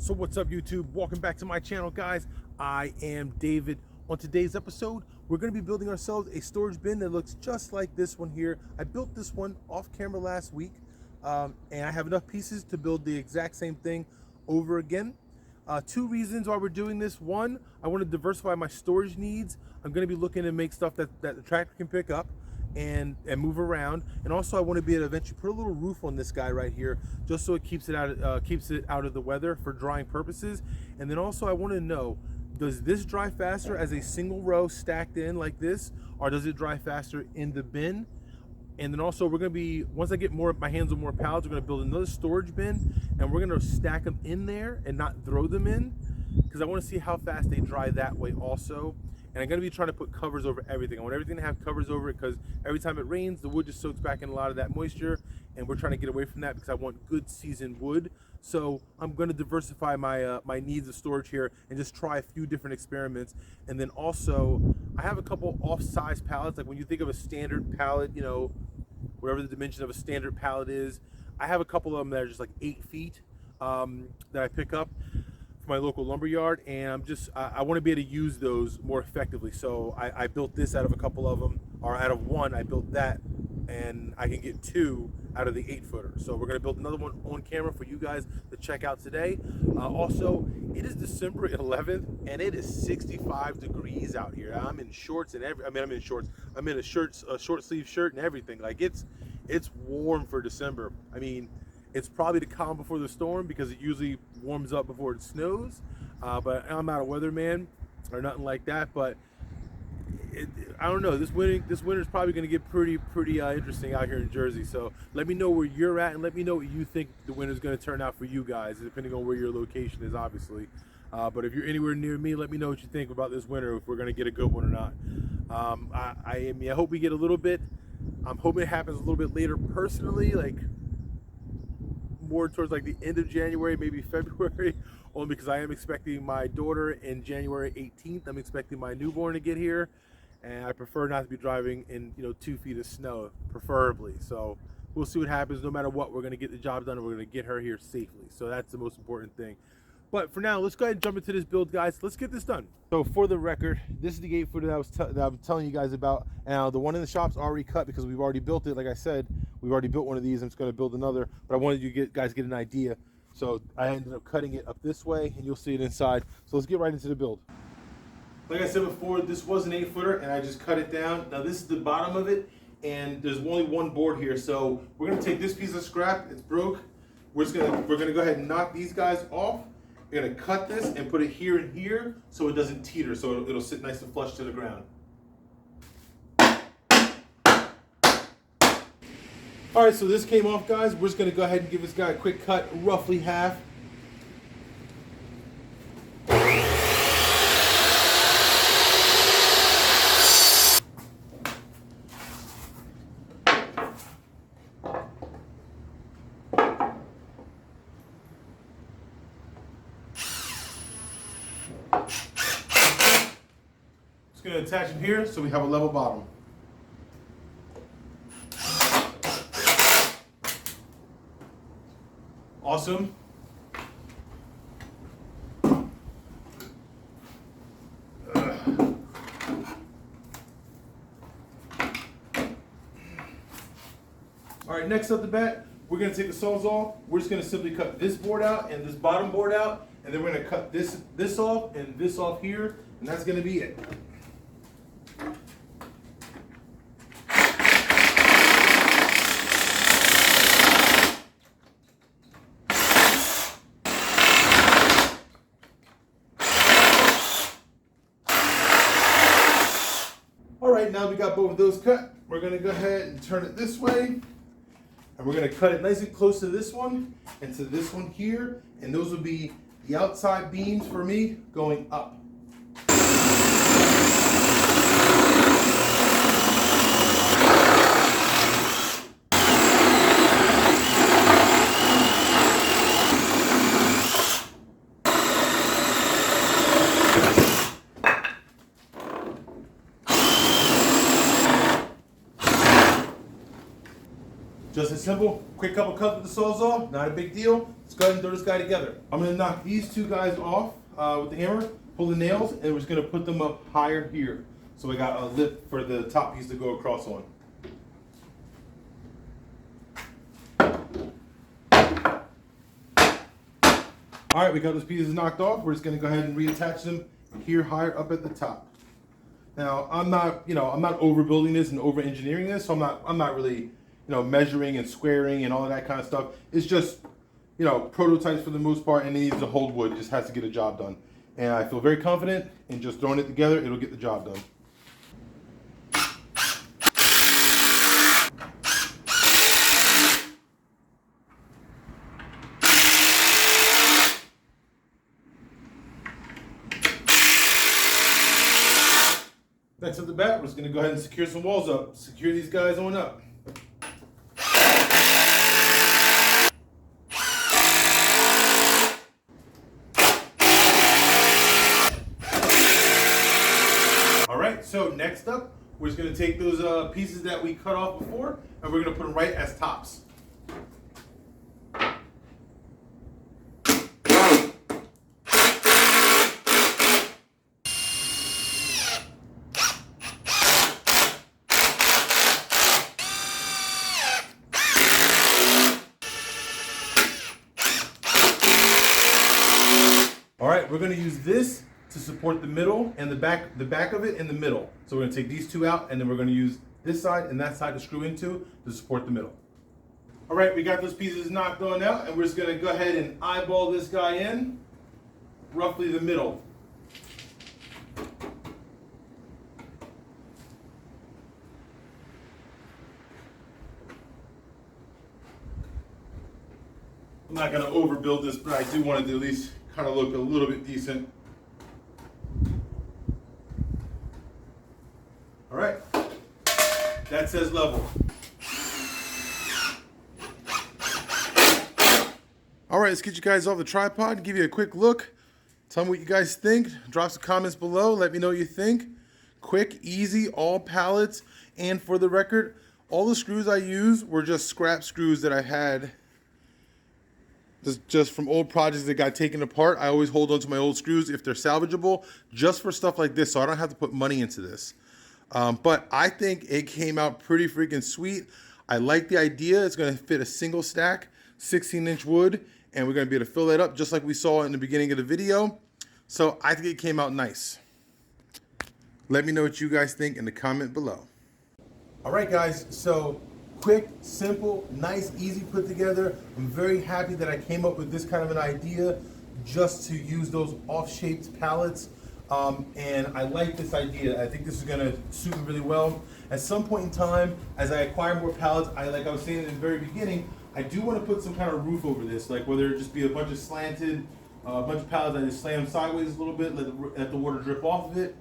So what's up, YouTube? Welcome back to my channel, guys. I am David. On today's episode, we're going to be building ourselves a storage bin that looks just like this one here. I built this one off camera last week, and I have enough pieces to build the exact same thing over again. Two reasons why we're doing this. One, I want to diversify my storage needs. I'm going to be looking to make stuff that the tractor can pick up and move around, and also I want to be able to eventually put a little roof on this guy right here, just so it keeps it out of the weather for drying purposes. And then also I want to know, does this dry faster as a single row stacked in like this, or does it dry faster in the bin? And then also we're going to be, once I get my hands on more pallets, we're going to build another storage bin, and we're going to stack them in there and not throw them in, because I want to see how fast they dry that way also. And I'm going to be trying to put covers over everything. I want everything to have covers over it, because every time it rains, the wood just soaks back in a lot of that moisture, and we're trying to get away from that because I want good seasoned wood. So I'm going to diversify my my needs of storage here and just try a few different experiments. And then also, I have a couple off-size pallets. Like when you think of a standard pallet, you know, whatever the dimension of a standard pallet is, I have a couple of them that are just like 8 feet that I pick up for my local lumber yard, and I want to be able to use those more effectively. So I built this out of a couple of them, or out of one. I built that, and I can get 2 out of the 8-footer. So we're going to build another one on camera for you guys to check out today. Also, it is December 11th, and it is 65 degrees out here. I'm in shorts and I'm in shorts. I'm in a short sleeve shirt and everything. Like it's warm for December. I mean, it's probably the calm before the storm, because it usually warms up before it snows. But I'm not a weatherman or nothing like that. But I don't know. This winter is probably going to get pretty interesting out here in Jersey. So let me know where you're at, and let me know what you think the winter is going to turn out for you guys, depending on where your location is, obviously. But if you're anywhere near me, let me know what you think about this winter, if we're going to get a good one or not. I hope we get a little bit. I'm hoping it happens a little bit later personally, like more towards like the end of January, maybe February, only because I am expecting my daughter in January 18th. I'm expecting my newborn to get here, and I prefer not to be driving in 2 feet of snow, preferably. So we'll see what happens. No matter what, we're going to get the job done, and we're going to get her here safely. So that's the most important thing. But for now, let's go ahead and jump into this build, guys. Let's get this done. So for the record, this is the 8-footer that I'm telling you guys about. Now, the one in the shop's already cut because we've already built it. Like I said, we've already built one of these. I'm just going to build another, but I wanted you guys to get an idea. So I ended up cutting it up this way, and you'll see it inside. So let's get right into the build. Like I said before, this was an 8-footer, and I just cut it down. Now this is the bottom of it, and there's only one board here. So we're going to take this piece of scrap. It's broke. We're going to go ahead and knock these guys off. We're going to cut this and put it here and here so it doesn't teeter, so it'll sit nice and flush to the ground. All right, so this came off, guys. We're just going to go ahead and give this guy a quick cut, roughly half. Just going to attach him here so we have a level bottom. Awesome. All right, next up the bat, we're going to take the sawzall. We're just going to simply cut this board out and this bottom board out, and then we're going to cut this off and this off here, and that's going to be it. All right, now we got both of those cut. We're going to go ahead and turn it this way. And we're going to cut it nice and close to this one and to this one here. And those will be the outside beams for me going up. Just as simple, quick couple cuts with the sawzall, not a big deal. Let's go ahead and throw this guy together. I'm gonna knock these two guys off with the hammer, pull the nails, and we're just gonna put them up higher here. So we got a lip for the top piece to go across on. All right, we got those pieces knocked off. We're just gonna go ahead and reattach them here higher up at the top. Now, I'm not overbuilding this and over-engineering this, so I'm not really, measuring and squaring and all of that kind of stuff. It's just, prototypes for the most part, and it needs to hold wood. It just has to get a job done. And I feel very confident in just throwing it together, it'll get the job done. Next at the bat, we're just going to go ahead and secure some walls up. Secure these guys on up. All right, so next up, we're just going to take those pieces that we cut off before, and we're going to put them right as tops. All right, we're gonna use this to support the middle and the back of it in the middle. So we're gonna take these two out, and then we're gonna use this side and that side to screw into to support the middle. All right, we got those pieces knocked on out, and we're just gonna go ahead and eyeball this guy in, roughly the middle. I'm not gonna overbuild this, but I do want it to at least kind of look a little bit decent. All right, that says level. All right, let's get you guys off the tripod and give you a quick look. Tell me what you guys think. Drop some comments below. Let me know what you think. Quick, easy, all pallets. And for the record, all the screws I used were just scrap screws that I had just from old projects that got taken apart. I always hold on to my old screws if they're salvageable, just for stuff like this, so I don't have to put money into this. But I think it came out pretty freaking sweet. I like the idea. It's gonna fit a single stack, 16-inch wood, and we're gonna be able to fill that up just like we saw in the beginning of the video. So I think it came out nice. Let me know what you guys think in the comment below. All right, guys, so quick, simple, nice, easy put together. I'm very happy that I came up with this kind of an idea just to use those off-shaped pallets. And I like this idea. I think this is gonna suit me really well. At some point in time, as I acquire more pallets, like I was saying in the very beginning, I do want to put some kind of roof over this, like whether it just be a bunch of slanted, a bunch of pallets I just slam sideways a little bit, let the water drip off of it,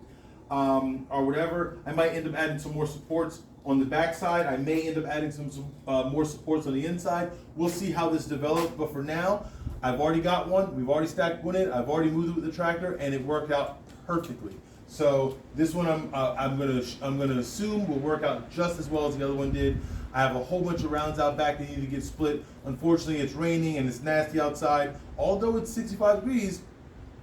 or whatever. I might end up adding some more supports on the back side. I may end up adding some more supports on the inside. We'll see how this develops, but for now, I've already got one. We've already stacked one in. I've already moved it with the tractor, and it worked out perfectly. So this one I'm gonna assume will work out just as well as the other one did. I have a whole bunch of rounds out back that need to get split. Unfortunately, it's raining and it's nasty outside. Although it's 65 degrees,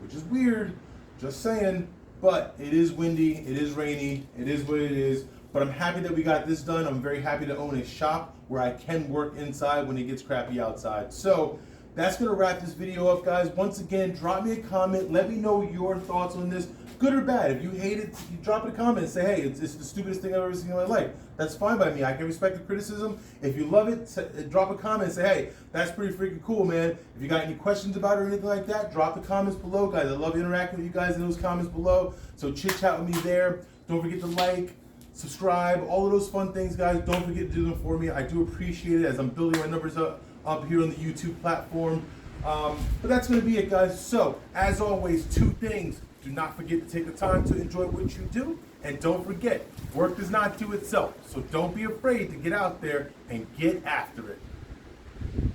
which is weird, just saying, but it is windy, it is rainy, it is what it is. But I'm happy that we got this done. I'm very happy to own a shop where I can work inside when it gets crappy outside. So that's gonna wrap this video up, guys. Once again, drop me a comment. Let me know your thoughts on this, good or bad. If you hate it, you drop it a comment and say, hey, it's the stupidest thing I've ever seen in my life. That's fine by me. I can respect the criticism. If you love it, drop a comment and say, hey, that's pretty freaking cool, man. If you got any questions about it or anything like that, drop the comments below, guys. I love interacting with you guys in those comments below. So chit chat with me there. Don't forget to like, subscribe, all of those fun things, guys. Don't forget to do them for me. I do appreciate it as I'm building my numbers up here on the YouTube platform. But that's going to be it, guys. So, as always, two things. Do not forget to take the time to enjoy what you do. And don't forget, work does not do itself. So don't be afraid to get out there and get after it.